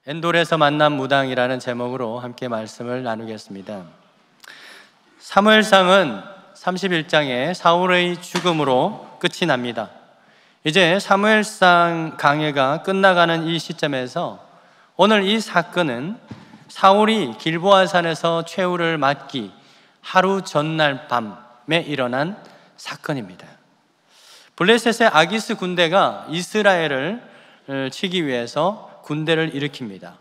엔돌에서 만난 무당이라는 제목으로 함께 말씀을 나누겠습니다. 사무엘상은 31장에 사울의 죽음으로 끝이 납니다. 이제 사무엘상 강해가 끝나가는 이 시점에서 오늘 이 사건은 사울이 길보아산에서 최후를 맞기 하루 전날 밤에 일어난 사건입니다. 블레셋의 아기스 군대가 이스라엘을 치기 위해서 군대를 일으킵니다.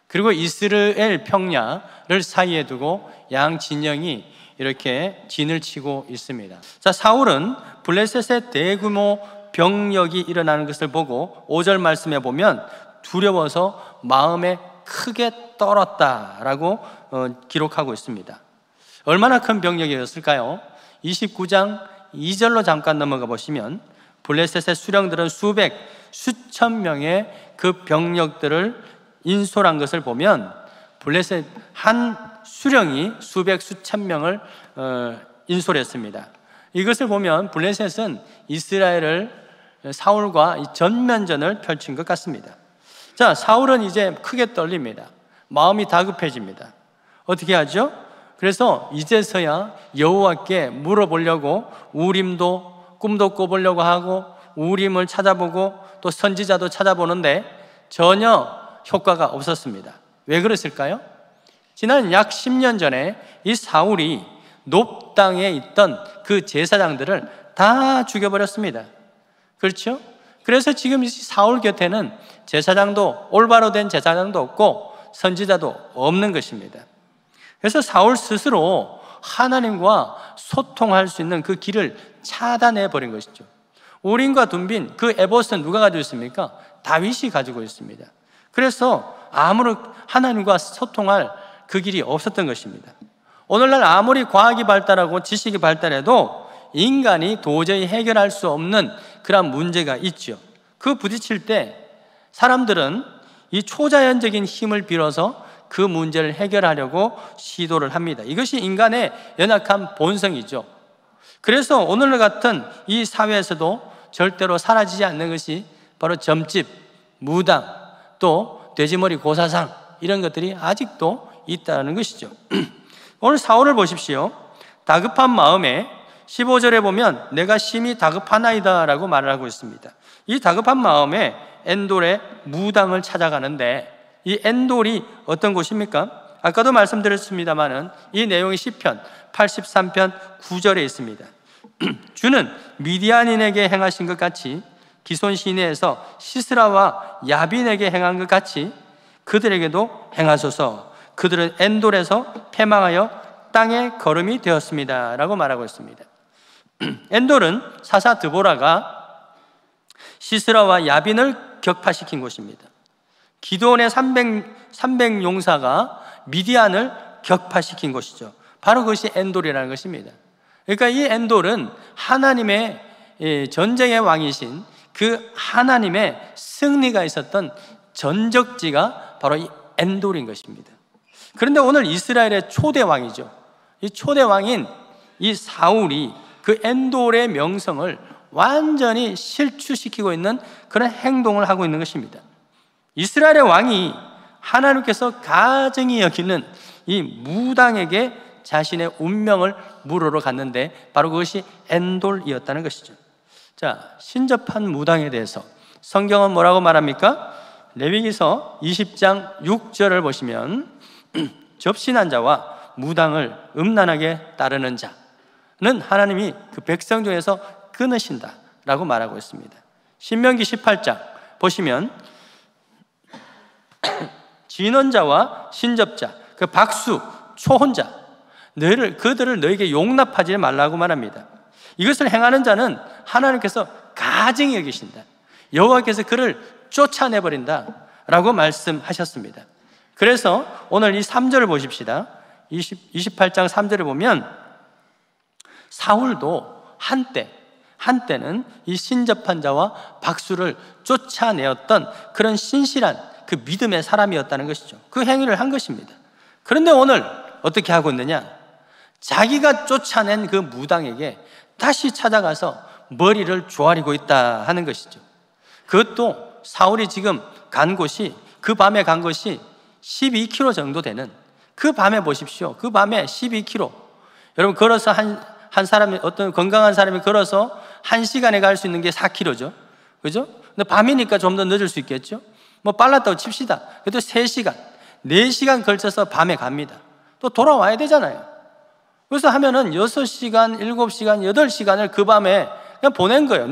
그리고 이스라엘 평야를 사이에 두고 양 진영이 이렇게 진을 치고 있습니다. 자, 사울은 블레셋의 대규모 병력이 일어나는 것을 보고 5절 말씀에 보면 두려워서 마음에 크게 떨었다라고 기록하고 있습니다. 얼마나 큰 병력이었을까요? 29장 2절로 잠깐 넘어가 보시면 블레셋의 수령들은 수천 명의 그 병력들을 인솔한 것을 보면 블레셋 한 수령이 수천 명을 인솔했습니다. 이것을 보면 블레셋은 이스라엘을 사울과 전면전을 펼친 것 같습니다. 자, 사울은 이제 크게 떨립니다. 마음이 다급해집니다. 어떻게 하죠? 그래서 이제서야 여호와께 물어보려고 우림도 꿈도 꿔보려고 하고 우림을 찾아보고 또 선지자도 찾아보는데 전혀 효과가 없었습니다. 왜 그랬을까요? 지난 약 10년 전에 이 사울이 높 땅에 있던 그 제사장들을 다 죽여버렸습니다. 그렇죠? 그래서 지금 이 사울 곁에는 제사장도 올바로 된 제사장도 없고 선지자도 없는 것입니다. 그래서 사울 스스로 하나님과 소통할 수 있는 그 길을 차단해 버린 것이죠. 우림과 둠빈, 그 에봇은 누가 가지고 있습니까? 다윗이 가지고 있습니다. 그래서 아무런 하나님과 소통할 그 길이 없었던 것입니다. 오늘날 아무리 과학이 발달하고 지식이 발달해도 인간이 도저히 해결할 수 없는 그런 문제가 있죠. 그 부딪힐 때 사람들은 이 초자연적인 힘을 빌어서 그 문제를 해결하려고 시도를 합니다. 이것이 인간의 연약한 본성이죠. 그래서 오늘 같은 이 사회에서도 절대로 사라지지 않는 것이 바로 점집, 무당, 또 돼지머리 고사상 이런 것들이 아직도 있다는 것이죠. 오늘 사울을 보십시오. 다급한 마음에 15절에 보면 내가 심히 다급하나이다 라고 말을 하고 있습니다. 이 다급한 마음에 엔돌의 무당을 찾아가는데 이 엔돌이 어떤 곳입니까? 아까도 말씀드렸습니다마는 이 내용이 시편 83편 9절에 있습니다. 주는 미디안인에게 행하신 것 같이 기손 시내에서 시스라와 야빈에게 행한 것 같이 그들에게도 행하소서. 그들은 엔돌에서 패망하여 땅에 거름이 되었습니다 라고 말하고 있습니다. 엔돌은 사사 드보라가 시스라와 야빈을 격파시킨 곳입니다. 기드온의 300 용사가 미디안을 격파시킨 곳이죠. 바로 그것이 엔돌이라는 것입니다. 그러니까 이 엔돌은 하나님의 전쟁의 왕이신 그 하나님의 승리가 있었던 전적지가 바로 이 엔돌인 것입니다. 그런데 오늘 이스라엘의 초대 왕이죠. 이 초대 왕인 이 사울이 그 엔돌의 명성을 완전히 실추시키고 있는 그런 행동을 하고 있는 것입니다. 이스라엘의 왕이 하나님께서 가증히 여기는 이 무당에게 자신의 운명을 물으러 갔는데 바로 그것이 엔돌이었다는 것이죠. 자, 신접한 무당에 대해서 성경은 뭐라고 말합니까? 레위기서 20장 6절을 보시면 접신한 자와 무당을 음란하게 따르는 자는 하나님이 그 백성 중에서 끊으신다 라고 말하고 있습니다. 신명기 18장 보시면 진언자와 신접자, 그 박수, 초혼자 그들을 너에게 용납하지 말라고 말합니다. 이것을 행하는 자는 하나님께서 가증히 여기신다, 여호와께서 그를 쫓아내버린다 라고 말씀하셨습니다. 그래서 오늘 이 3절을 보십시다. 28장 3절을 보면 사울도 한때는 이 신접한 자와 박수를 쫓아내었던 그런 신실한 그 믿음의 사람이었다는 것이죠. 그 행위를 한 것입니다. 그런데 오늘 어떻게 하고 있느냐? 자기가 쫓아낸 그 무당에게 다시 찾아가서 머리를 조아리고 있다 하는 것이죠. 그것도 사울이 지금 간 곳이 그 그 밤에 간 것이 12km 정도 되는, 그 밤에 보십시오. 그 밤에 12km. 여러분, 걸어서 한 사람이, 어떤 건강한 사람이 걸어서 1시간에 갈 수 있는 게 4km죠. 그죠? 근데 밤이니까 좀 더 늦을 수 있겠죠? 뭐 빨랐다고 칩시다. 그래도 3시간, 4시간 걸쳐서 밤에 갑니다. 또 돌아와야 되잖아요. 그래서 하면은 6시간, 7시간, 8시간을 그 밤에 그냥 보낸 거예요.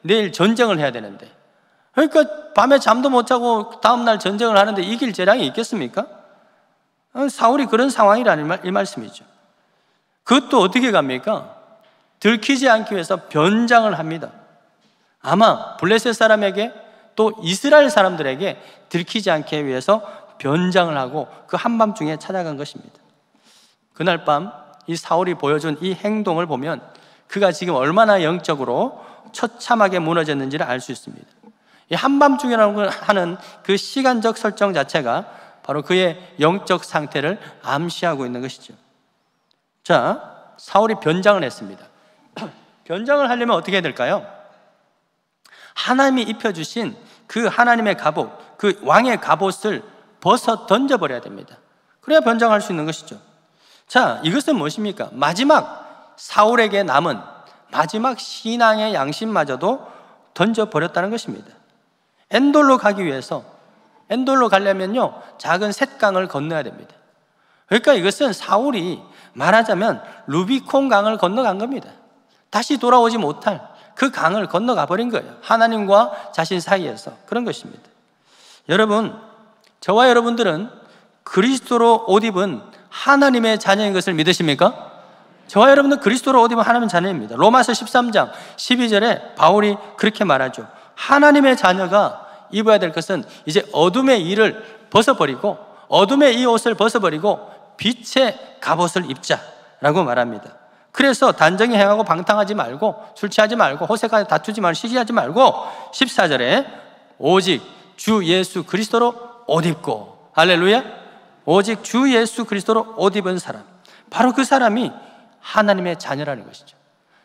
내일 전쟁을 해야 되는데. 그러니까 밤에 잠도 못 자고 다음날 전쟁을 하는데 이길 재량이 있겠습니까? 사울이 그런 상황이라는 이 말씀이죠. 그것도 어떻게 갑니까? 들키지 않기 위해서 변장을 합니다. 아마 블레셋 사람에게 또 이스라엘 사람들에게 들키지 않기 위해서 변장을 하고 그 한밤중에 찾아간 것입니다. 그날 밤 이 사울이 보여준 이 행동을 보면 그가 지금 얼마나 영적으로 처참하게 무너졌는지를 알 수 있습니다. 이 한밤중이라고 하는 그 시간적 설정 자체가 바로 그의 영적 상태를 암시하고 있는 것이죠. 자, 사울이 변장을 했습니다. 변장을 하려면 어떻게 해야 될까요? 하나님이 입혀주신 그 하나님의 갑옷, 그 왕의 갑옷을 벗어 던져버려야 됩니다. 그래야 변장할 수 있는 것이죠. 자, 이것은 무엇입니까? 마지막 사울에게 남은 마지막 신앙의 양심마저도 던져버렸다는 것입니다. 엔돌로 가기 위해서, 엔돌로 가려면요 작은 셋강을 건너야 됩니다. 그러니까 이것은 사울이 말하자면 루비콘 강을 건너간 겁니다. 다시 돌아오지 못할 그 강을 건너가 버린 거예요. 하나님과 자신 사이에서. 그런 것입니다. 여러분, 저와 여러분들은 그리스도로 옷 입은 하나님의 자녀인 것을 믿으십니까? 저와 여러분은 그리스도로 옷 입은 하나님의 자녀입니다. 로마서 13장 12절에 바울이 그렇게 말하죠. 하나님의 자녀가 입어야 될 것은 이제 어둠의 일을 벗어버리고, 어둠의 이 옷을 벗어버리고 빛의 갑옷을 입자라고 말합니다. 그래서 단정히 행하고 방탕하지 말고 술 취하지 말고 호색하게 다투지 말고 시기하지 말고 14절에 오직 주 예수 그리스도로 옷 입고, 할렐루야, 오직 주 예수 그리스도로 옷 입은 사람, 바로 그 사람이 하나님의 자녀라는 것이죠.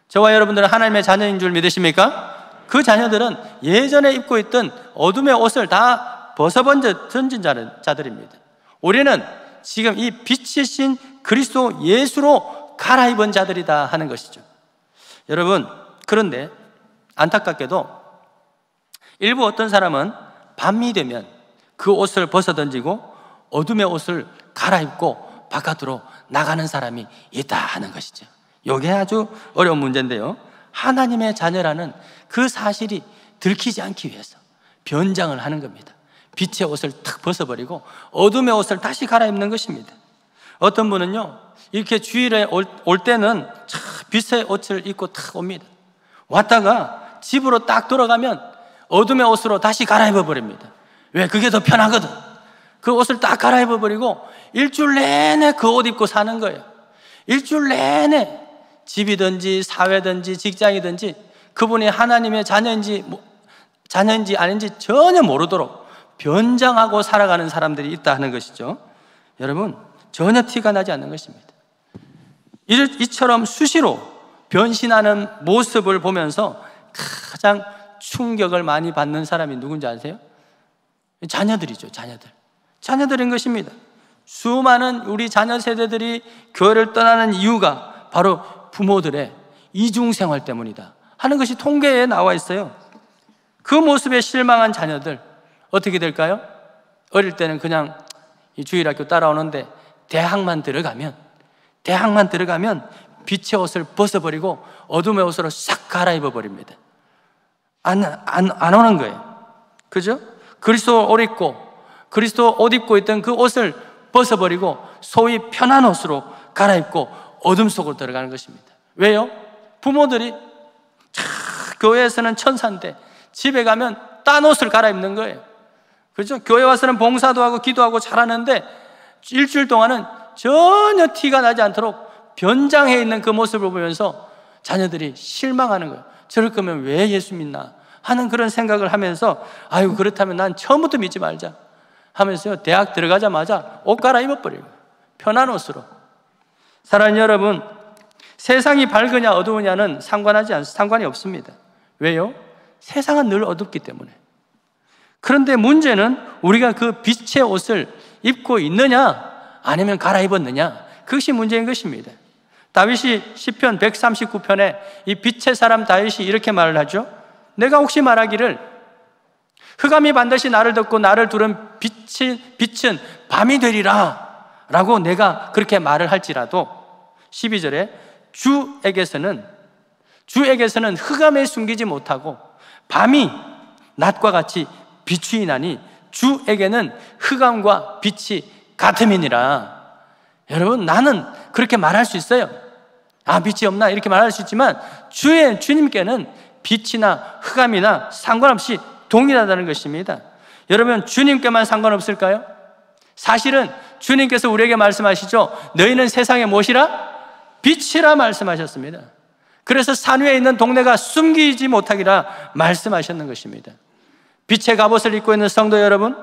저와 여러분들은 하나님의 자녀인 줄 믿으십니까? 그 자녀들은 예전에 입고 있던 어둠의 옷을 다 벗어던진 자들입니다. 우리는 지금 이 빛이신 그리스도 예수로 갈아입은 자들이다 하는 것이죠. 여러분, 그런데 안타깝게도 일부 어떤 사람은 밤이 되면 그 옷을 벗어던지고 어둠의 옷을 갈아입고 바깥으로 나가는 사람이 있다 하는 것이죠. 이게 아주 어려운 문제인데요, 하나님의 자녀라는 그 사실이 들키지 않기 위해서 변장을 하는 겁니다. 빛의 옷을 탁 벗어버리고 어둠의 옷을 다시 갈아입는 것입니다. 어떤 분은요 이렇게 주일에 올 때는 빛의 옷을 입고 탁 옵니다. 왔다가 집으로 딱 돌아가면 어둠의 옷으로 다시 갈아입어 버립니다. 왜? 그게 더 편하거든. 그 옷을 딱 갈아입어 버리고 일주일 내내 그 옷 입고 사는 거예요. 일주일 내내 집이든지 사회든지 직장이든지 그분이 하나님의 자녀인지 아닌지 전혀 모르도록 변장하고 살아가는 사람들이 있다 하는 것이죠. 여러분, 전혀 티가 나지 않는 것입니다. 이처럼 수시로 변신하는 모습을 보면서 가장 충격을 많이 받는 사람이 누군지 아세요? 자녀들이죠. 자녀들인 것입니다. 수많은 우리 자녀 세대들이 교회를 떠나는 이유가 바로 부모들의 이중생활 때문이다 하는 것이 통계에 나와 있어요. 그 모습에 실망한 자녀들 어떻게 될까요? 어릴 때는 그냥 이 주일학교 따라오는데 대학만 들어가면 빛의 옷을 벗어버리고 어둠의 옷으로 싹 갈아입어 버립니다. 안 오는 거예요. 그죠? 그리스도 옷 입고 있던 그 옷을 벗어버리고 소위 편한 옷으로 갈아입고 어둠 속으로 들어가는 것입니다. 왜요? 부모들이 교회에서는 천사인데 집에 가면 딴 옷을 갈아입는 거예요. 그렇죠? 교회 와서는 봉사도 하고 기도하고 잘하는데 일주일 동안은 전혀 티가 나지 않도록 변장해 있는 그 모습을 보면서 자녀들이 실망하는 거예요. 저럴 거면 왜 예수 믿나 하는 그런 생각을 하면서 아유, 그렇다면 난 처음부터 믿지 말자 하면서요, 대학 들어가자마자 옷 갈아입어 버려요. 편한 옷으로. 사랑하는 여러분, 세상이 밝으냐 어두우냐는 상관이 없습니다. 왜요? 세상은 늘 어둡기 때문에. 그런데 문제는 우리가 그 빛의 옷을 입고 있느냐 아니면 갈아입었느냐, 그것이 문제인 것입니다. 다윗이 시편 139편에 이 빛의 사람 다윗이 이렇게 말을 하죠. 내가 혹시 말하기를 흑암이 반드시 나를 덮고 나를 두른 빛은 밤이 되리라 라고 내가 그렇게 말을 할지라도 12절에 주에게서는 흑암에 숨기지 못하고 밤이 낮과 같이 비추이나니 주에게는 흑암과 빛이 같음이니라. 여러분, 나는 그렇게 말할 수 있어요. 아, 빛이 없나 이렇게 말할 수 있지만 주님께는 빛이나 흑암이나 상관없이 동일하다는 것입니다. 여러분, 주님께만 상관없을까요? 사실은 주님께서 우리에게 말씀하시죠. 너희는 세상의 무엇이라? 빛이라 말씀하셨습니다. 그래서 산 위에 있는 동네가 숨기지 못하기라 말씀하셨는 것입니다. 빛의 갑옷을 입고 있는 성도 여러분,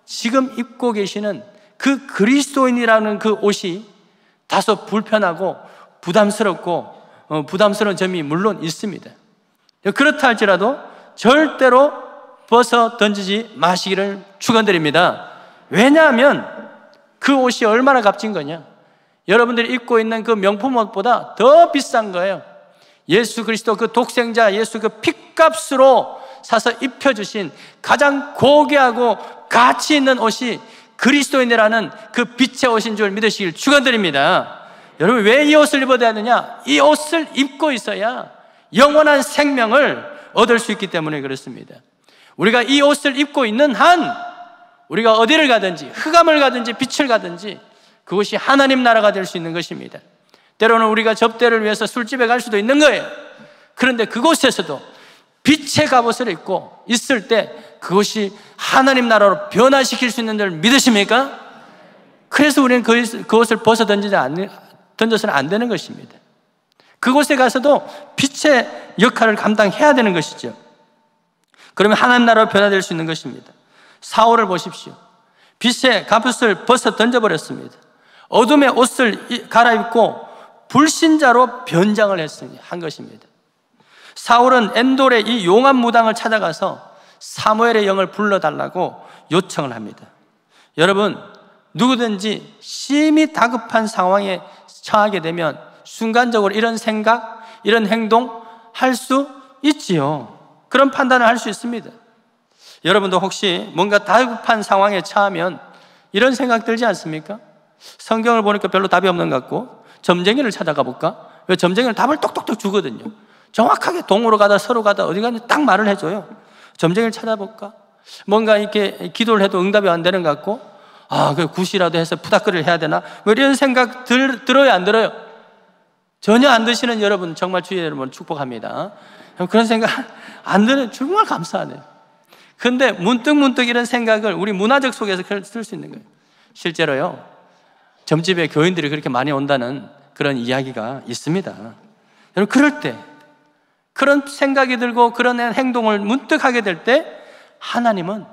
지금 입고 계시는 그 그리스도인이라는 그 옷이 다소 불편하고 부담스러운 점이 물론 있습니다. 그렇다 할지라도 절대로 벗어 던지지 마시기를 축원드립니다. 왜냐하면 그 옷이 얼마나 값진 거냐, 여러분들이 입고 있는 그 명품 옷보다 더 비싼 거예요. 예수 그리스도 그 독생자 예수 그 핏값으로 사서 입혀주신 가장 고귀하고 가치 있는 옷이 그리스도인이라는 그 빛의 옷인 줄 믿으시길 축원드립니다. 여러분, 왜 이 옷을 입어야 되느냐? 이 옷을 입고 있어야 영원한 생명을 얻을 수 있기 때문에 그렇습니다. 우리가 이 옷을 입고 있는 한 우리가 어디를 가든지 흑암을 가든지 빛을 가든지 그것이 하나님 나라가 될 수 있는 것입니다. 때로는 우리가 접대를 위해서 술집에 갈 수도 있는 거예요. 그런데 그곳에서도 빛의 갑옷을 입고 있을 때 그것이 하나님 나라로 변화시킬 수 있는 줄 믿으십니까? 그래서 우리는 그것을 벗어 던져서는 안 되는 것입니다. 그곳에 가서도 빛의 역할을 감당해야 되는 것이죠. 그러면 하나님 나라로 변화될 수 있는 것입니다. 사울을 보십시오. 빛의 갑옷을 벗어 던져버렸습니다. 어둠의 옷을 갈아입고 불신자로 변장을 한 것입니다. 사울은 엔돌의 이 용암 무당을 찾아가서 사무엘의 영을 불러달라고 요청을 합니다. 여러분, 누구든지 심히 다급한 상황에 처하게 되면 순간적으로 이런 생각, 이런 행동 할 수 있지요. 그런 판단을 할 수 있습니다. 여러분도 혹시 뭔가 다급한 상황에 처하면 이런 생각 들지 않습니까? 성경을 보니까 별로 답이 없는 것 같고 점쟁이를 찾아가 볼까? 왜 점쟁이는 답을 똑똑똑 주거든요. 정확하게 동으로 가다 서로 가다 어디 가는지 딱 말을 해줘요. 점쟁이를 찾아볼까? 뭔가 이렇게 기도를 해도 응답이 안 되는 것 같고, 그 굿이라도 해서 푸다크를 해야 되나? 뭐 이런 생각 들어요, 안 들어요? 전혀 안 드시는 여러분 정말 주의 여러분 축복합니다. 그런 생각 안 들어요. 정말 감사하네요. 근데 문득 이런 생각을 우리 문화적 속에서 쓸 수 있는 거예요. 실제로요, 점집에 교인들이 그렇게 많이 온다는 그런 이야기가 있습니다. 여러분, 그럴 때 그런 생각이 들고 그런 행동을 문득 하게 될 때 하나님은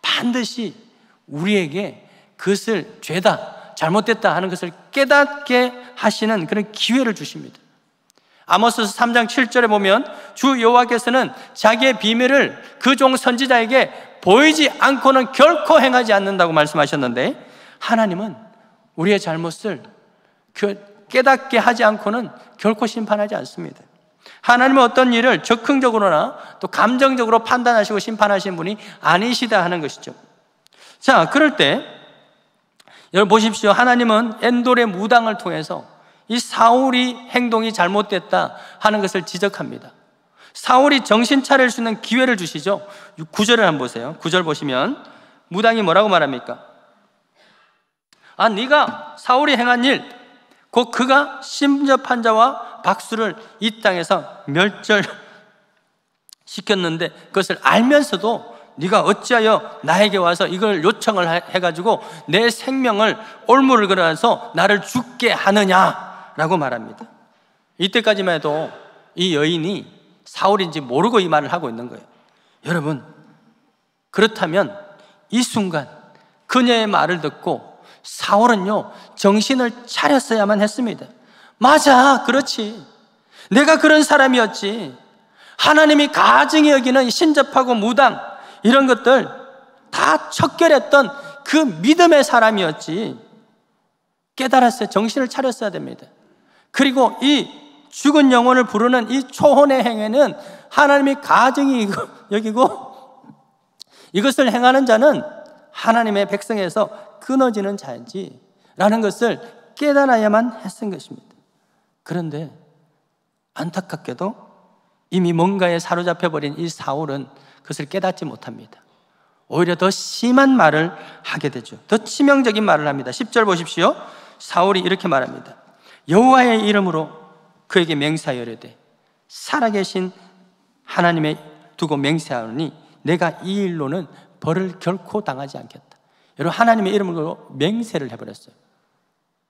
반드시 우리에게 그것을 죄다, 잘못됐다 하는 것을 깨닫게 하시는 그런 기회를 주십니다. 아모스서 3장 7절에 보면 주 여호와께서는 자기의 비밀을 그 종 선지자에게 보이지 않고는 결코 행하지 않는다고 말씀하셨는데, 하나님은 우리의 잘못을 깨닫게 하지 않고는 결코 심판하지 않습니다. 하나님은 어떤 일을 적극적으로나 또 감정적으로 판단하시고 심판하시는 분이 아니시다 하는 것이죠. 자, 그럴 때 여러분 보십시오. 하나님은 엔돌의 무당을 통해서 이 사울이 행동이 잘못됐다 하는 것을 지적합니다. 사울이 정신 차릴 수 있는 기회를 주시죠. 9절을 한번 보세요. 9절 보시면 무당이 뭐라고 말합니까? 네가 사울이 행한 일, 곧 그가 심접한 자와 박수를 이 땅에서 멸절시켰는데 그것을 알면서도 네가 어찌하여 나에게 와서 이걸 요청을 해가지고 내 생명을 올무를 걸어서 나를 죽게 하느냐라고 말합니다. 이때까지만 해도 이 여인이 사울인지 모르고 이 말을 하고 있는 거예요. 여러분, 그렇다면 이 순간 그녀의 말을 듣고 사울은요, 정신을 차렸어야만 했습니다. 맞아, 그렇지, 내가 그런 사람이었지. 하나님이 가증히 여기는 신접하고 무당 이런 것들 다 척결했던 그 믿음의 사람이었지. 깨달았어요. 정신을 차렸어야 됩니다. 그리고 이 죽은 영혼을 부르는 이 초혼의 행위는 하나님이 가증이 여기고 이것을 행하는 자는 하나님의 백성에서 끊어지는 자인지라는 것을 깨달아야만 했던 것입니다. 그런데 안타깝게도 이미 뭔가에 사로잡혀버린 이 사울은 그것을 깨닫지 못합니다. 오히려 더 심한 말을 하게 되죠. 더 치명적인 말을 합니다. 10절 보십시오. 사울이 이렇게 말합니다. 여호와의 이름으로 그에게 맹세하여 이르되 살아계신 하나님의 두고 맹세하노니 내가 이 일로는 벌을 결코 당하지 않겠다. 여러분, 하나님의 이름으로 맹세를 해버렸어요.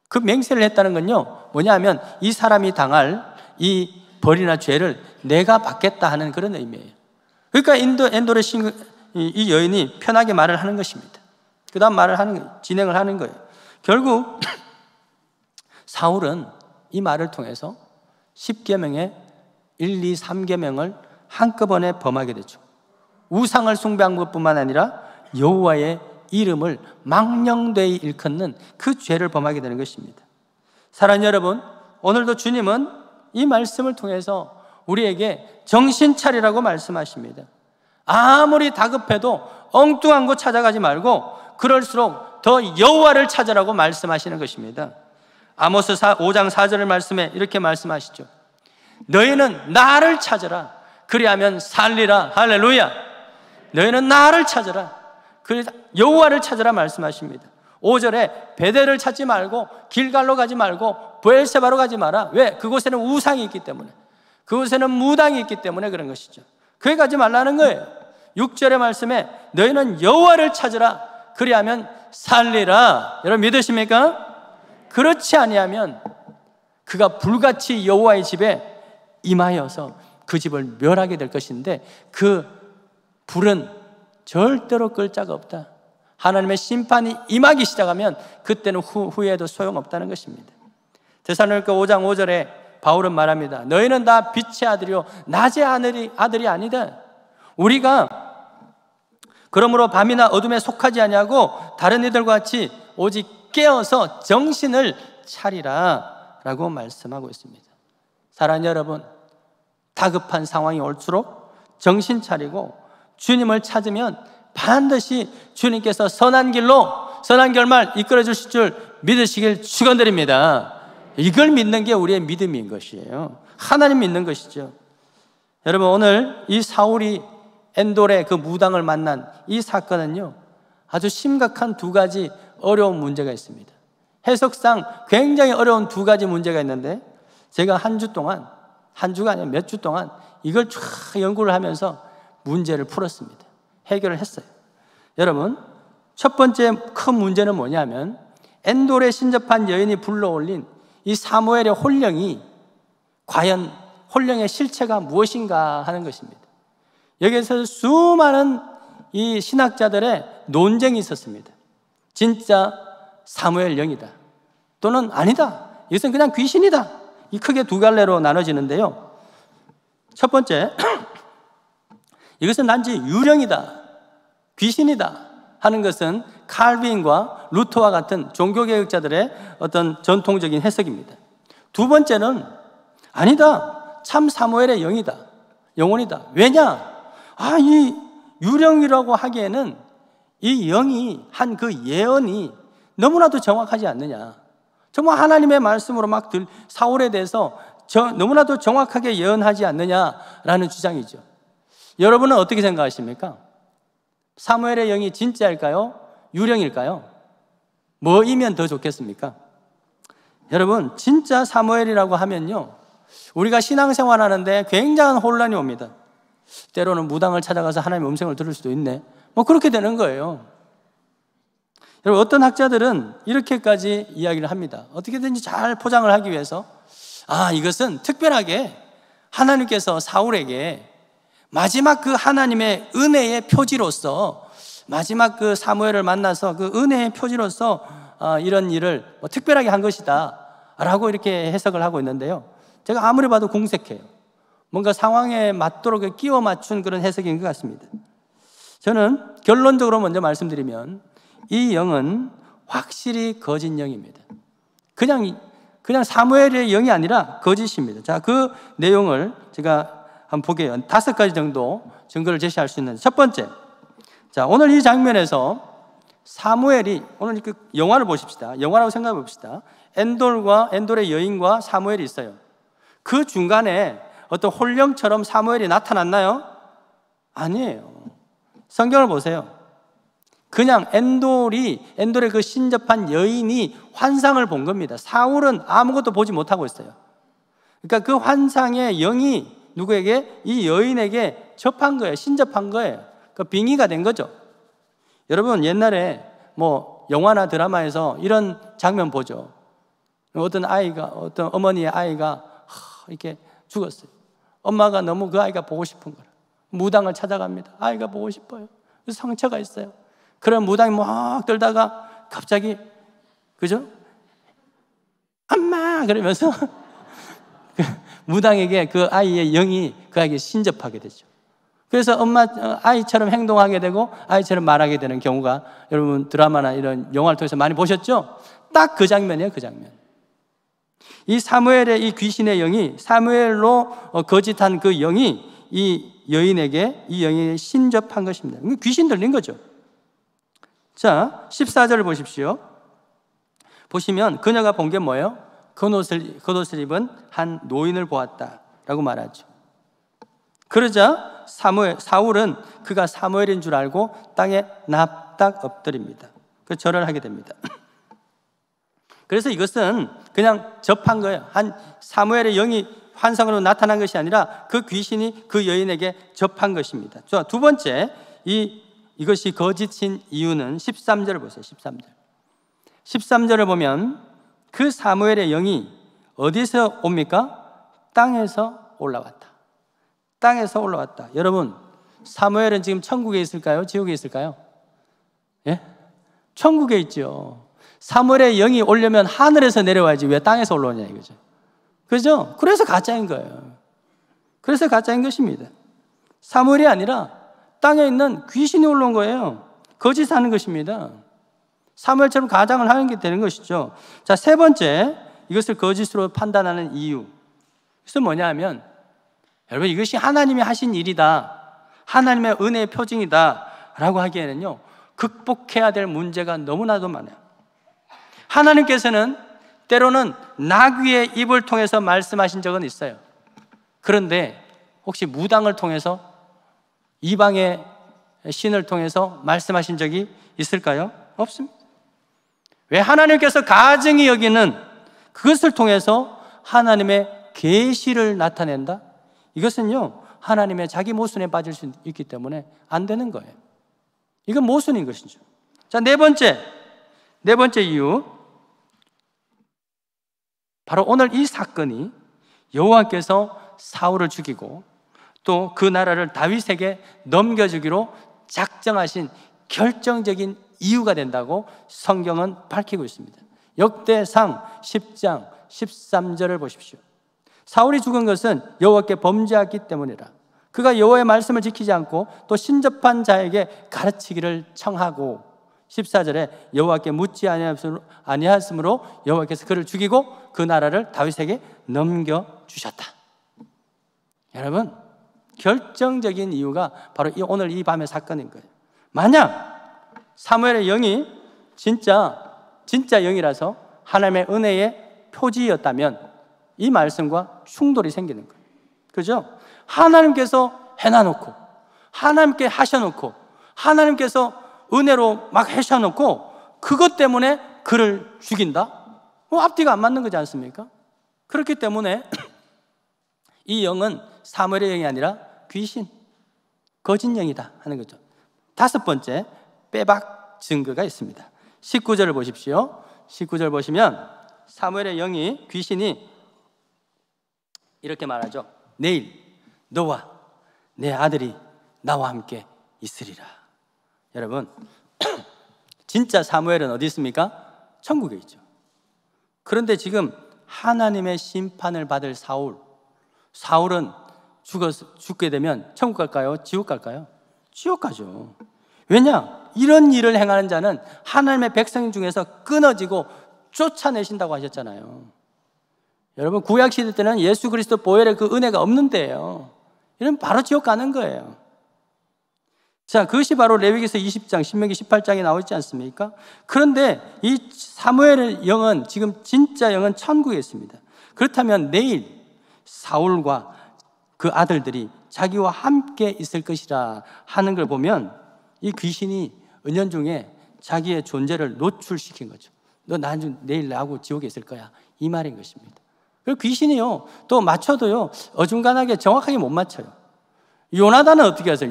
그 맹세를 했다는 건요, 뭐냐면 이 사람이 당할 이 벌이나 죄를 내가 받겠다 하는 그런 의미예요. 그러니까 엔돌의 이 여인이 편하게 말을 하는 것입니다. 그 다음 진행을 하는 거예요. 결국 사울은 이 말을 통해서 10계명의 1, 2, 3계명을 한꺼번에 범하게 되죠. 우상을 숭배한 것뿐만 아니라 여호와의 이름을 망령되이 일컫는 그 죄를 범하게 되는 것입니다. 사랑하는 여러분, 오늘도 주님은 이 말씀을 통해서 우리에게 정신 차리라고 말씀하십니다. 아무리 다급해도 엉뚱한 곳 찾아가지 말고 그럴수록 더 여호와를 찾으라고 말씀하시는 것입니다. 아모스 5장 4절 말씀에 이렇게 말씀하시죠. 너희는 나를 찾으라. 그리하면 살리라. 할렐루야. 너희는 나를 찾으라. 그래서 여호와를 찾으라 말씀하십니다. 5절에 베델을 찾지 말고 길갈로 가지 말고 브엘세바로 가지 마라. 왜? 그곳에는 우상이 있기 때문에, 그곳에는 무당이 있기 때문에 그런 것이죠. 거기 가지 말라는 거예요. 6절의 말씀에 너희는 여호와를 찾으라. 그리하면 살리라. 여러분 믿으십니까? 그렇지 아니하면 그가 불같이 여호와의 집에 임하여서 그 집을 멸하게 될 것인데 그 불은 절대로 끌 자가 없다. 하나님의 심판이 임하기 시작하면 그때는 후회해도 소용없다는 것입니다. 데살로니가 5장 5절에 바울은 말합니다. 너희는 다 빛의 아들이요 낮의 아들이 아니다. 우리가 그러므로 밤이나 어둠에 속하지 아니하고 다른 이들과 같이 오직 깨어서 정신을 차리라 라고 말씀하고 있습니다. 사랑하는 여러분, 다급한 상황이 올수록 정신 차리고 주님을 찾으면 반드시 주님께서 선한 길로 선한 결말 이끌어 주실 줄 믿으시길 축원드립니다. 이걸 믿는 게 우리의 믿음인 것이에요. 하나님 믿는 것이죠. 여러분, 오늘 이 사울이 엔돌의 그 무당을 만난 이 사건은요, 아주 심각한 두 가지 어려운 문제가 있습니다. 해석상 굉장히 어려운 두 가지 문제가 있는데 제가 한 주가 아니라 몇 주 동안 이걸 쫙 연구를 하면서 문제를 풀었습니다. 해결을 했어요. 여러분, 첫 번째 큰 문제는 뭐냐면 엔돌에 신접한 여인이 불러올린 이 사무엘의 혼령이 과연 혼령의 실체가 무엇인가 하는 것입니다. 여기에서 수많은 이 신학자들의 논쟁이 있었습니다. 진짜 사무엘 영이다, 또는 아니다, 이것은 그냥 귀신이다. 이 크게 두 갈래로 나눠지는데요. 첫 번째, 이것은 단지 유령이다, 귀신이다 하는 것은 칼빈과 루터와 같은 종교개혁자들의 어떤 전통적인 해석입니다. 두 번째는 아니다, 참 사무엘의 영혼이다. 왜냐? 이 유령이라고 하기에는 이 영이 한 그 예언이 너무나도 정확하지 않느냐. 정말 하나님의 말씀으로 사울에 대해서 너무나도 정확하게 예언하지 않느냐라는 주장이죠. 여러분은 어떻게 생각하십니까? 사무엘의 영이 진짜일까요? 유령일까요? 뭐이면 더 좋겠습니까? 여러분, 진짜 사무엘이라고 하면요, 우리가 신앙생활 하는데 굉장한 혼란이 옵니다. 때로는 무당을 찾아가서 하나님의 음성을 들을 수도 있네, 그렇게 되는 거예요. 여러분, 어떤 학자들은 이렇게까지 이야기를 합니다. 어떻게든지 잘 포장을 하기 위해서 이것은 특별하게 하나님께서 사울에게 마지막 그 하나님의 은혜의 표지로서, 마지막 그 사무엘을 만나서 그 은혜의 표지로서 이런 일을 특별하게 한 것이다 라고 이렇게 해석을 하고 있는데요, 제가 아무리 봐도 공색해요. 뭔가 상황에 맞도록 끼워 맞춘 그런 해석인 것 같습니다. 저는 결론적으로 먼저 말씀드리면 이 영은 확실히 거짓 영입니다. 그냥 사무엘의 영이 아니라 거짓입니다. 자, 그 내용을 제가 한번 보게요. 5가지 정도 증거를 제시할 수 있는. 첫 번째, 자, 오늘 이 장면에서 사무엘이, 오늘 그 영화를 보십시다. 영화라고 생각해 봅시다. 엔돌의 여인과 사무엘이 있어요. 그 중간에 어떤 홀령처럼 사무엘이 나타났나요? 아니에요. 성경을 보세요. 그냥 엔돌의 그 신접한 여인이 환상을 본 겁니다. 사울은 아무것도 보지 못하고 있어요. 그러니까 그 환상의 영이 누구에게? 이 여인에게 접한 거예요. 신접한 거예요. 그 빙의가 된 거죠. 여러분, 옛날에 뭐 영화나 드라마에서 이런 장면 보죠. 어떤 어머니의 아이가 이렇게 죽었어요. 엄마가 너무 그 아이가 보고 싶은 거라 무당을 찾아갑니다. 아이가 보고 싶어요. 상처가 있어요. 그럼 무당이 막 떨다가 갑자기, 그죠? 엄마! 그러면서 무당에게 그 아이의 영이 그 아이에게 신접하게 되죠. 그래서 아이처럼 행동하게 되고 아이처럼 말하게 되는 경우가 여러분 드라마나 이런 영화를 통해서 많이 보셨죠? 딱 그 장면이에요, 그 장면. 이 사무엘의 이 귀신의 영이, 사무엘로 거짓한 그 영이 이 여인에게 신접한 것입니다. 귀신 들린 거죠. 자, 14절을 보십시오. 보시면 그녀가 본 게 뭐예요? 겉옷을 입은 한 노인을 보았다라고 말하죠. 그러자 사울은 그가 사무엘인 줄 알고 땅에 납작 엎드립니다. 그 절을 하게 됩니다. 그래서 이것은 그냥 접한 거예요. 한 사무엘의 영이 환상으로 나타난 것이 아니라 그 귀신이 그 여인에게 접한 것입니다. 자, 두 번째, 이것이 거짓인 이유는 13절을 보세요. 13절을 보면 그 사무엘의 영이 어디서 옵니까? 땅에서 올라왔다. 땅에서 올라왔다. 여러분, 사무엘은 지금 천국에 있을까요? 지옥에 있을까요? 예? 천국에 있죠. 사무엘의 영이 오려면 하늘에서 내려와야지 왜 땅에서 올라오냐 이거죠. 그죠? 그래서 가짜인 거예요. 그래서 가짜인 것입니다. 사무엘이 아니라 땅에 있는 귀신이 올라온 거예요. 거짓하는 것입니다. 사무엘처럼 가장을 하는 게 되는 것이죠. 자, 세 번째, 이것을 거짓으로 판단하는 이유. 그것은 뭐냐 하면, 여러분, 이것이 하나님이 하신 일이다, 하나님의 은혜의 표징이다 라고 하기에는요, 극복해야 될 문제가 너무나도 많아요. 하나님께서는 때로는 나귀의 입을 통해서 말씀하신 적은 있어요. 그런데 혹시 무당을 통해서, 이방의 신을 통해서 말씀하신 적이 있을까요? 없습니다. 왜? 하나님께서 가증히 여기는 그것을 통해서 하나님의 계시를 나타낸다? 이것은요, 하나님의 자기 모순에 빠질 수 있기 때문에 안 되는 거예요. 이건 모순인 것이죠. 자, 네 번째 이유, 바로 오늘 이 사건이 여호와께서 사울을 죽이고 또 그 나라를 다윗에게 넘겨주기로 작정하신 결정적인 이유가 된다고 성경은 밝히고 있습니다. 역대상 10장 13절을 보십시오. 사울이 죽은 것은 여호와께 범죄했기 때문이라. 그가 여호와의 말씀을 지키지 않고 또 신접한 자에게 가르치기를 청하고, 14절에 여호와께 묻지 아니하였으므로 여호와께서 그를 죽이고 그 나라를 다윗에게 넘겨주셨다. 여러분, 결정적인 이유가 바로 오늘 이 밤의 사건인 거예요. 만약 사무엘의 영이 진짜 영이라서 하나님의 은혜의 표지였다면 이 말씀과 충돌이 생기는 거예요. 그죠? 하나님께서 해놔놓고, 하나님께 하셔놓고, 하나님께서 은혜로 막 하셔놓고 그것 때문에 그를 죽인다? 앞뒤가 안 맞는 거지 않습니까? 그렇기 때문에 이 영은 사무엘의 영이 아니라 귀신, 거짓 영이다 하는 거죠. 다섯 번째, 빼박 증거가 있습니다. 19절을 보십시오. 19절 보시면 사무엘의 영이, 귀신이 이렇게 말하죠. 내일 너와 내 아들이 나와 함께 있으리라. 여러분, 진짜 사무엘은 어디 있습니까? 천국에 있죠. 그런데 지금 하나님의 심판을 받을 사울은 죽게 되면 천국 갈까요? 지옥 갈까요? 지옥 가죠. 왜냐? 이런 일을 행하는 자는 하나님의 백성 중에서 끊어지고 쫓아내신다고 하셨잖아요. 여러분, 구약시대 때는 예수 그리스도 보혈의 그 은혜가 없는 때예요. 이러면 바로 지옥 가는 거예요. 자, 그것이 바로 레위기서 20장, 신명기 18장에 나오지 않습니까? 그런데 이 사무엘의 영은, 지금 진짜 영은 천국에 있습니다. 그렇다면 내일 사울과 그 아들들이 자기와 함께 있을 것이라 하는 걸 보면 이 귀신이 은연중에 자기의 존재를 노출시킨 거죠. 너 나중에 내일 나하고 지옥에 있을 거야, 이 말인 것입니다. 그리고 귀신이요, 또 맞춰도요 어중간하게 정확하게 못 맞춰요. 요나단은 어떻게 하세요?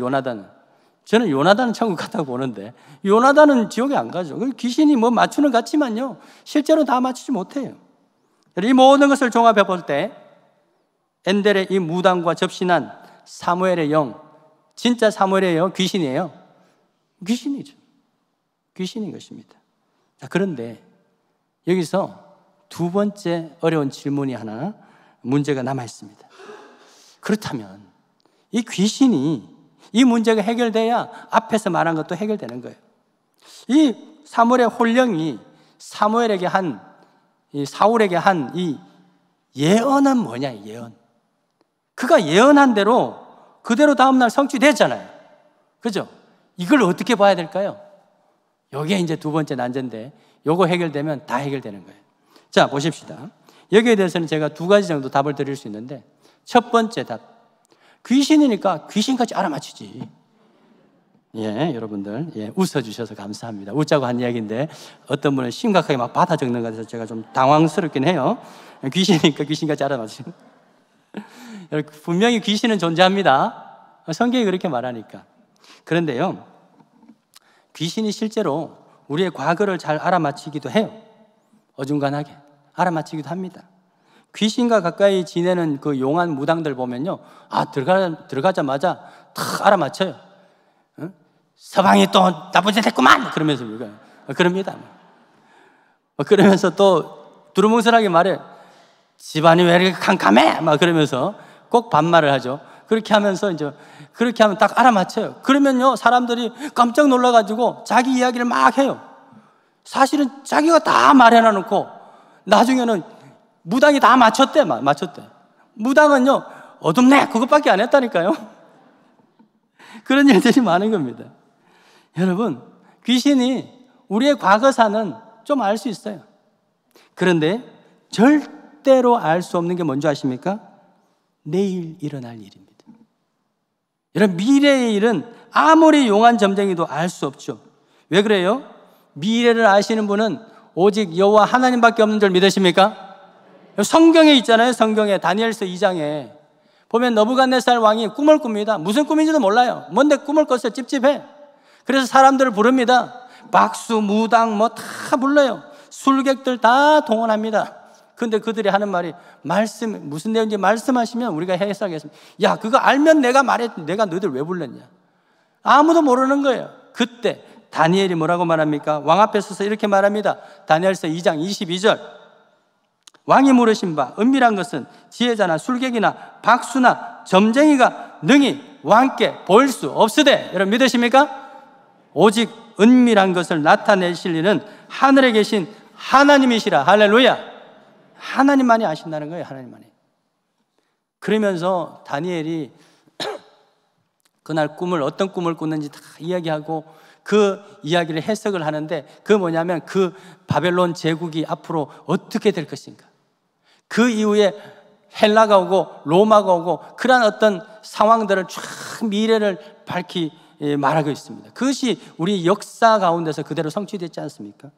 저는 요나단은 천국 갔다고 보는데 요나단은 지옥에 안 가죠. 귀신이 뭐 맞추는 것 같지만요 실제로 다 맞추지 못해요. 이 모든 것을 종합해 볼 때 엔델의 이 무당과 접신한 사무엘의 영, 진짜 사무엘의 영, 귀신이에요. 귀신이죠. 귀신인 것입니다. 자, 그런데 여기서 두 번째 어려운 질문이 하나, 문제가 남아 있습니다. 그렇다면 이 귀신이, 이 문제가 해결돼야 앞에서 말한 것도 해결되는 거예요. 이 사무엘의 혼령이 사무엘에게 사울에게 한 이 예언은 뭐냐, 예언. 그가 예언한 대로 그대로 다음날 성취됐잖아요. 그죠? 이걸 어떻게 봐야 될까요? 이게 이제 두 번째 난제인데, 요거 해결되면 다 해결되는 거예요. 자, 보십시다. 여기에 대해서는 제가 두 가지 정도 답을 드릴 수 있는데, 첫 번째 답, 귀신이니까 귀신같이 알아맞히지. 예, 여러분들, 예, 웃어주셔서 감사합니다. 웃자고 한 이야기인데 어떤 분은 심각하게 막 받아 적는 것 같아서 제가 좀 당황스럽긴 해요. 귀신이니까 귀신같이 알아맞히지. 분명히 귀신은 존재합니다. 성경이 그렇게 말하니까. 그런데요, 귀신이 실제로 우리의 과거를 잘 알아맞히기도 해요. 어중간하게 알아맞히기도 합니다. 귀신과 가까이 지내는 그 용한 무당들 보면요, 들어가자마자 탁 알아맞혀요. 응? 서방이 또 나쁜 짓 했구만! 그러면서 그럽니다. 그러면서 또 두루뭉술하게 말해, 집안이 왜 이렇게 캄캄해? 막 그러면서 꼭 반말을 하죠. 그렇게 하면서 이제 그렇게 하면 딱 알아맞혀요. 그러면요, 사람들이 깜짝 놀라가지고 자기 이야기를 막 해요. 사실은 자기가 다 말해놔놓고 나중에는 무당이 다 맞췄대. 무당은요, 어둡네, 그것밖에 안 했다니까요. 그런 일들이 많은 겁니다. 여러분, 귀신이 우리의 과거사는 좀 알 수 있어요. 그런데 절대로 알 수 없는 게 뭔지 아십니까? 내일 일어날 일입니다. 여러분, 미래의 일은 아무리 용한 점쟁이도 알 수 없죠. 왜 그래요? 미래를 아시는 분은 오직 여호와 하나님밖에 없는 줄 믿으십니까? 성경에 있잖아요. 성경에 다니엘서 2장에 보면 너부갓네살 왕이 꿈을 꿉니다. 무슨 꿈인지도 몰라요. 뭔데 꿈을 꿨어요. 찝찝해. 그래서 사람들을 부릅니다. 박수, 무당 뭐 다 불러요. 술객들 다 동원합니다. 근데 그들이 하는 말이, 무슨 내용인지 말씀하시면 우리가 해석하겠습니다. 야, 그거 알면 내가 너희들 왜 불렀냐? 아무도 모르는 거예요. 그때 다니엘이 뭐라고 말합니까? 왕 앞에 서서 이렇게 말합니다. 다니엘서 2장 22절. 왕이 물으신 바, 은밀한 것은 지혜자나 술객이나 박수나 점쟁이가 능히 왕께 보일 수 없으되. 여러분 믿으십니까? 오직 은밀한 것을 나타내실 이는 하늘에 계신 하나님이시라. 할렐루야. 하나님만이 아신다는 거예요. 하나님만이. 그러면서 다니엘이 그날 어떤 꿈을 꿨는지 다 이야기하고 그 이야기를 해석을 하는데, 그 뭐냐면 그 바벨론 제국이 앞으로 어떻게 될 것인가, 그 이후에 헬라가 오고 로마가 오고 그러한 어떤 상황들을 쫙 미래를 밝히 말하고 있습니다. 그것이 우리 역사 가운데서 그대로 성취됐지 않습니까?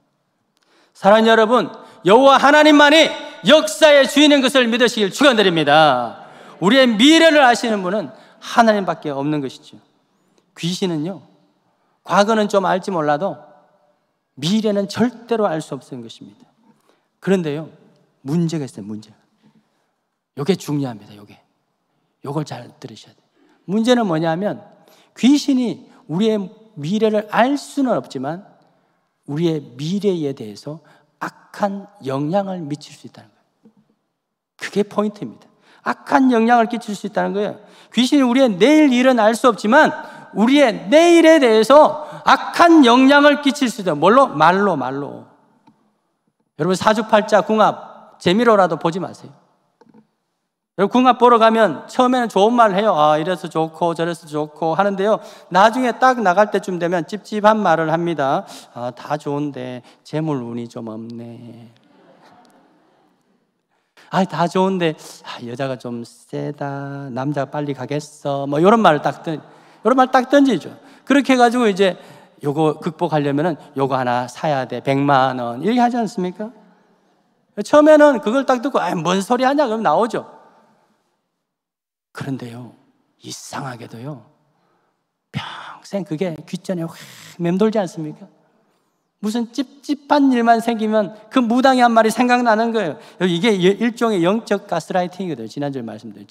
사랑하는 여러분, 여호와 하나님만이 역사의 주인인 것을 믿으시길 축원드립니다. 우리의 미래를 아시는 분은 하나님밖에 없는 것이죠. 귀신은요, 과거는 좀 알지 몰라도 미래는 절대로 알 수 없는 것입니다. 그런데요, 문제가 있어요. 이게 중요합니다. 요걸 잘 들으셔야 돼요. 문제는 뭐냐면, 귀신이 우리의 미래를 알 수는 없지만 우리의 미래에 대해서 악한 영향을 미칠 수 있다는 거예요. 그게 포인트입니다. 악한 영향을 끼칠 수 있다는 거예요. 귀신이 우리의 내일 일은 알 수 없지만 우리의 내일에 대해서 악한 영향을 끼칠 수 있어요. 뭘로? 말로. 여러분 사주팔자 궁합 재미로라도 보지 마세요. 여러분 궁합 보러 가면 처음에는 좋은 말을 해요. 이래서 좋고 저래서 좋고 하는데요, 나중에 딱 나갈 때쯤 되면 찝찝한 말을 합니다. 다 좋은데 재물 운이 좀 없네. 다 좋은데 여자가 좀 세다, 남자가 빨리 가겠어, 뭐 이런 말을 딱 던지죠. 그렇게 해가지고 이제 요거 극복하려면은 요거 하나 사야 돼, 100만 원 이렇게 하지 않습니까? 처음에는 그걸 딱 듣고 뭔 소리 하냐 그럼 나오죠. 그런데요, 이상하게도요, 평생 그게 귓전에 확 맴돌지 않습니까? 무슨 찝찝한 일만 생기면 그 무당이 한 말이 생각나는 거예요. 이게 일종의 영적 가스라이팅이거든요. 지난번 말씀드린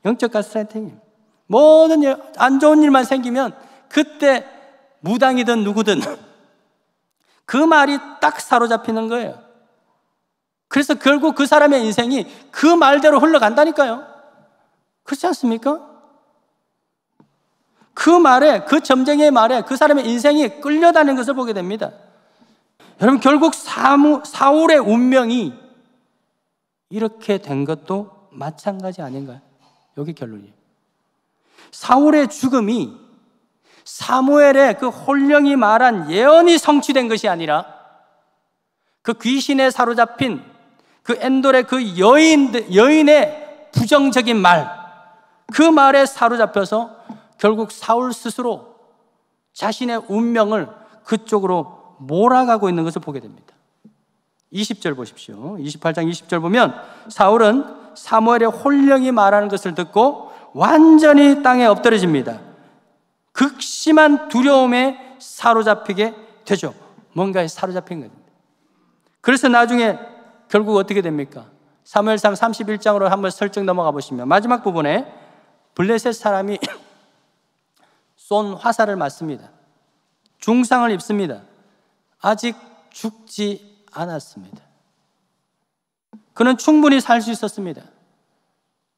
영적 가스라이팅. 모든 안 좋은 일만 생기면 그때 무당이든 누구든 그 말이 딱 사로잡히는 거예요. 그래서 결국 그 사람의 인생이 그 말대로 흘러간다니까요. 그렇지 않습니까? 그 말에, 그 점쟁이의 말에 그 사람의 인생이 끌려다니는 것을 보게 됩니다. 여러분 결국 사울의 운명이 이렇게 된 것도 마찬가지 아닌가요? 여기 결론이에요. 사울의 죽음이 사무엘의 그 홀령이 말한 예언이 성취된 것이 아니라 그 귀신에 사로잡힌 그 엔돌의 그 여인의 부정적인 말, 그 말에 사로잡혀서 결국 사울 스스로 자신의 운명을 그쪽으로 몰아가고 있는 것을 보게 됩니다. 20절 보십시오. 28장 20절 보면 사울은 사무엘의 홀령이 말하는 것을 듣고 완전히 땅에 엎드러집니다. 극심한 두려움에 사로잡히게 되죠. 뭔가에 사로잡힌 겁니다. 그래서 나중에 결국 어떻게 됩니까? 사무엘상 31장으로 한번 설정 넘어가 보시면 마지막 부분에 블레셋 사람이 쏜 화살을 맞습니다. 중상을 입습니다. 아직 죽지 않았습니다. 그는 충분히 살 수 있었습니다.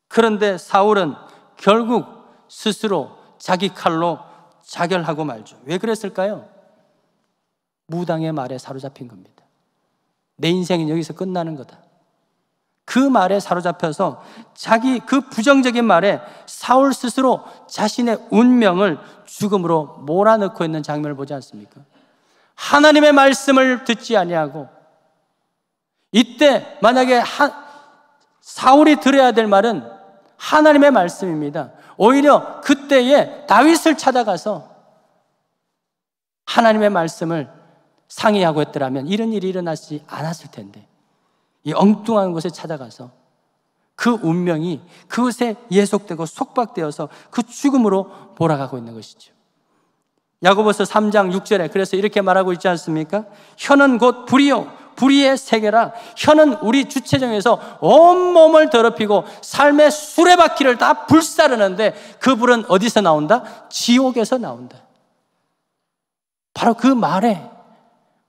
그런데 사울은 결국 스스로 자기 칼로 자결하고 말죠. 왜 그랬을까요? 무당의 말에 사로잡힌 겁니다. 내 인생은 여기서 끝나는 거다. 그 말에 사로잡혀서 자기 그 부정적인 말에 사울 스스로 자신의 운명을 죽음으로 몰아넣고 있는 장면을 보지 않습니까? 하나님의 말씀을 듣지 아니하고, 이때 만약에 사울이 들어야 될 말은 하나님의 말씀입니다. 오히려 그때에 다윗을 찾아가서 하나님의 말씀을 상의하고 했더라면 이런 일이 일어나지 않았을 텐데, 이 엉뚱한 곳에 찾아가서 그 운명이 그것에 예속되고 속박되어서 그 죽음으로 몰아가고 있는 것이죠. 야고보서 3장 6절에 그래서 이렇게 말하고 있지 않습니까? 혀는 곧 불이요 불의의 세계라. 혀는 우리 주체정에서 온몸을 더럽히고 삶의 수레바퀴를 다 불사르는데 그 불은 어디서 나온다? 지옥에서 나온다. 바로 그 말에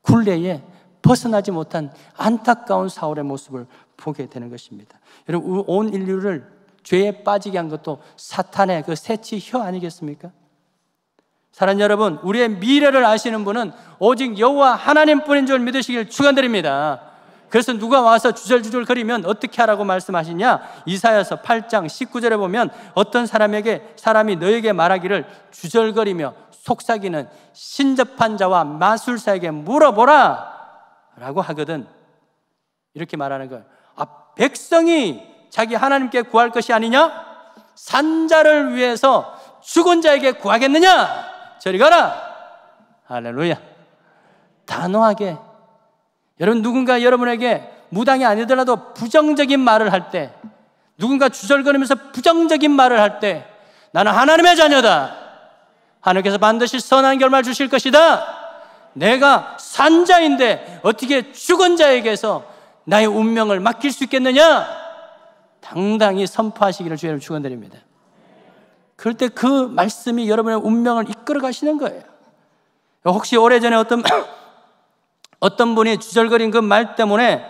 굴레에 벗어나지 못한 안타까운 사울의 모습을 보게 되는 것입니다. 여러분, 온 인류를 죄에 빠지게 한 것도 사탄의 그 새치 혀 아니겠습니까? 사랑하는 여러분, 우리의 미래를 아시는 분은 오직 여호와 하나님뿐인 줄 믿으시길 축원드립니다. 그래서 누가 와서 주절주절 거리면 어떻게 하라고 말씀하시냐? 이사야서 8장 19절에 보면 어떤 사람이 너에게 말하기를 주절거리며 속삭이는 신접한 자와 마술사에게 물어보라 라고 하거든. 이렇게 말하는 거예요. 백성이 자기 하나님께 구할 것이 아니냐? 산자를 위해서 죽은 자에게 구하겠느냐? 저리 가라. 할렐루야. 단호하게. 여러분, 누군가 여러분에게 무당이 아니더라도 부정적인 말을 할 때, 누군가 주절거리면서 부정적인 말을 할 때, 나는 하나님의 자녀다, 하나님께서 반드시 선한 결말 주실 것이다, 내가 산자인데 어떻게 죽은 자에게서 나의 운명을 맡길 수 있겠느냐, 당당히 선포하시기를 주의 이름으로 축원드립니다. 그럴 때 그 말씀이 여러분의 운명을 이끌어 가시는 거예요. 혹시 오래전에 어떤 분이 주절거린 그 말 때문에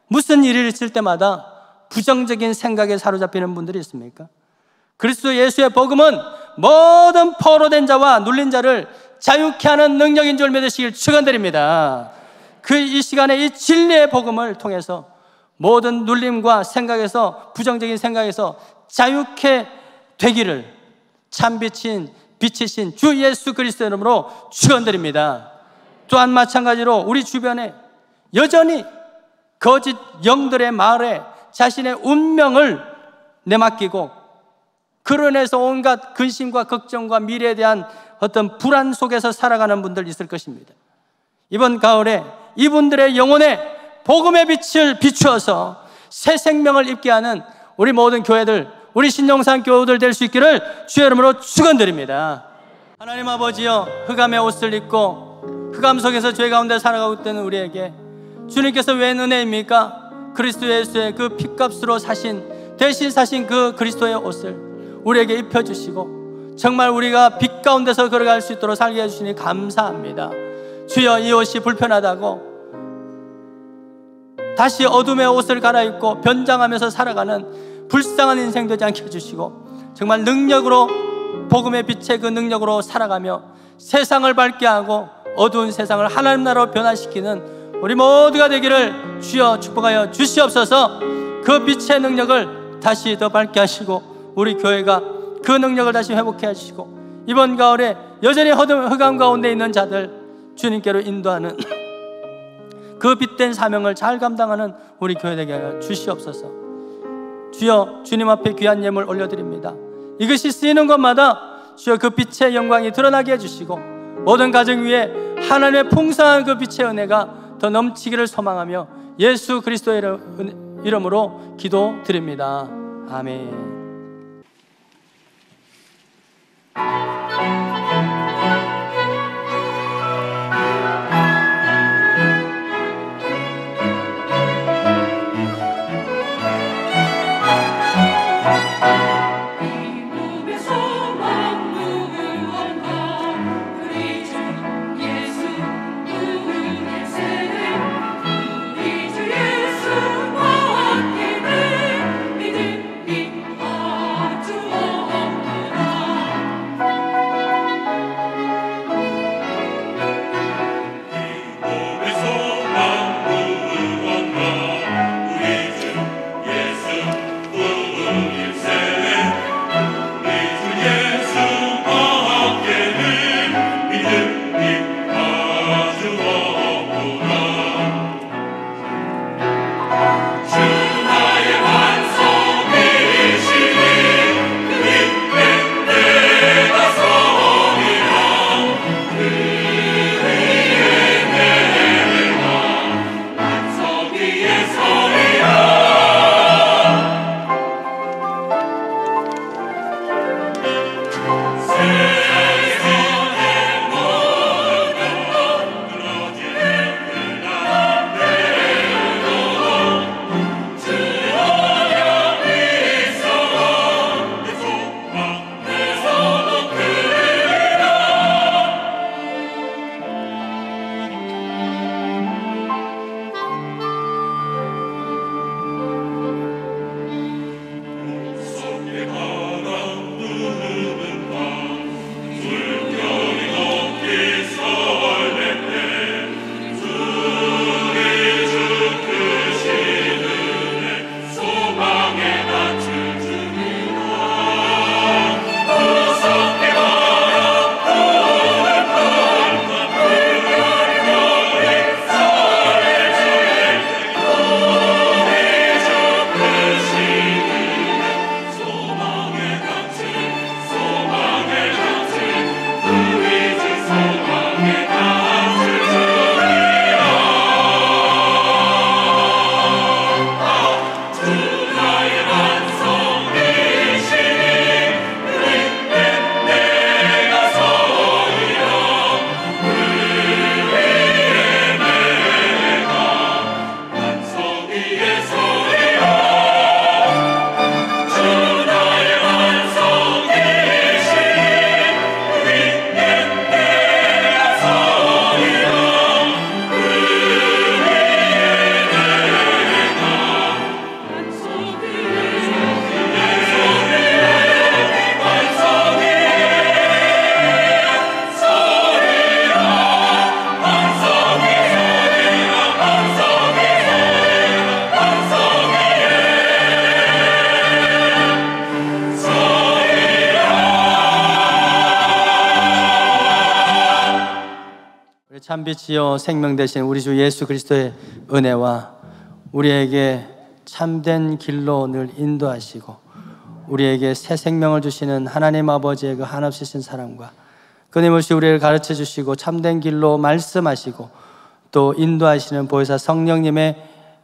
무슨 일이 있을 때마다 부정적인 생각에 사로잡히는 분들이 있습니까? 그리스도 예수의 복음은 모든 포로된 자와 눌린 자를 자유케 하는 능력인 줄 믿으시길 축원드립니다. 이 시간에 이 진리의 복음을 통해서 모든 눌림과 생각에서, 부정적인 생각에서 자유케 되기를 빛이신 주 예수 그리스도의 이름으로 축원드립니다. 또한 마찬가지로 우리 주변에 여전히 거짓 영들의 말에 자신의 운명을 내맡기고 그로 인해서 온갖 근심과 걱정과 미래에 대한 어떤 불안 속에서 살아가는 분들 있을 것입니다. 이번 가을에 이분들의 영혼에 복음의 빛을 비추어서 새 생명을 입게 하는 우리 모든 교회들, 우리 신영산 교우들 될 수 있기를 주의 이름으로 축원드립니다. 하나님 아버지여, 흑암의 옷을 입고 흑암 속에서 죄 가운데 살아가고 있는 우리에게 주님께서 웬 은혜입니까? 그리스도 예수의 그 핏값으로 대신 사신 그 그리스도의 옷을 우리에게 입혀주시고 정말 우리가 빛 가운데서 걸어갈 수 있도록 살게 해주시니 감사합니다. 주여, 이 옷이 불편하다고 다시 어둠의 옷을 갈아입고 변장하면서 살아가는 불쌍한 인생 되지 않게 해주시고 정말 능력으로, 복음의 빛의 그 능력으로 살아가며 세상을 밝게 하고 어두운 세상을 하나님 나라로 변화시키는 우리 모두가 되기를 주여 축복하여 주시옵소서. 그 빛의 능력을 다시 더 밝게 하시고 우리 교회가 그 능력을 다시 회복해 주시고 이번 가을에 여전히 흑암 가운데 있는 자들 주님께로 인도하는 그 빛된 사명을 잘 감당하는 우리 교회 되게 하여 주시옵소서. 주여, 주님 앞에 귀한 예물 올려드립니다. 이것이 쓰이는 것마다 주여 그 빛의 영광이 드러나게 해주시고 모든 가정 위에 하나님의 풍성한 그 빛의 은혜가 더 넘치기를 소망하며 예수 그리스도의 이름으로 기도드립니다. 아멘. 믿음이 참빛이요 생명 되신 우리 주 예수 그리스도의 은혜와 우리에게 참된 길로 늘 인도하시고 우리에게 새 생명을 주시는 하나님 아버지의 그 한없으신 사랑과 끊임없이 우리를 가르쳐 주시고 참된 길로 말씀하시고 또 인도하시는 보혜사 성령님의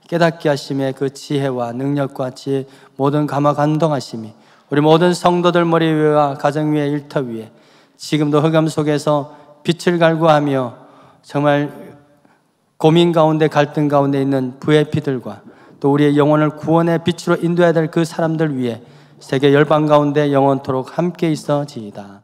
깨닫게 하심의 그 지혜와 능력과 지혜 모든 감화 감동하심이 우리 모든 성도들 머리 위와 가정 위에 일터 위에 지금도 흑암 속에서 빛을 갈구하며 정말 고민 가운데 갈등 가운데 있는 VIP들과 또 우리의 영혼을 구원의 빛으로 인도해야 될 그 사람들 위해 세계 열방 가운데 영원토록 함께 있어지이다.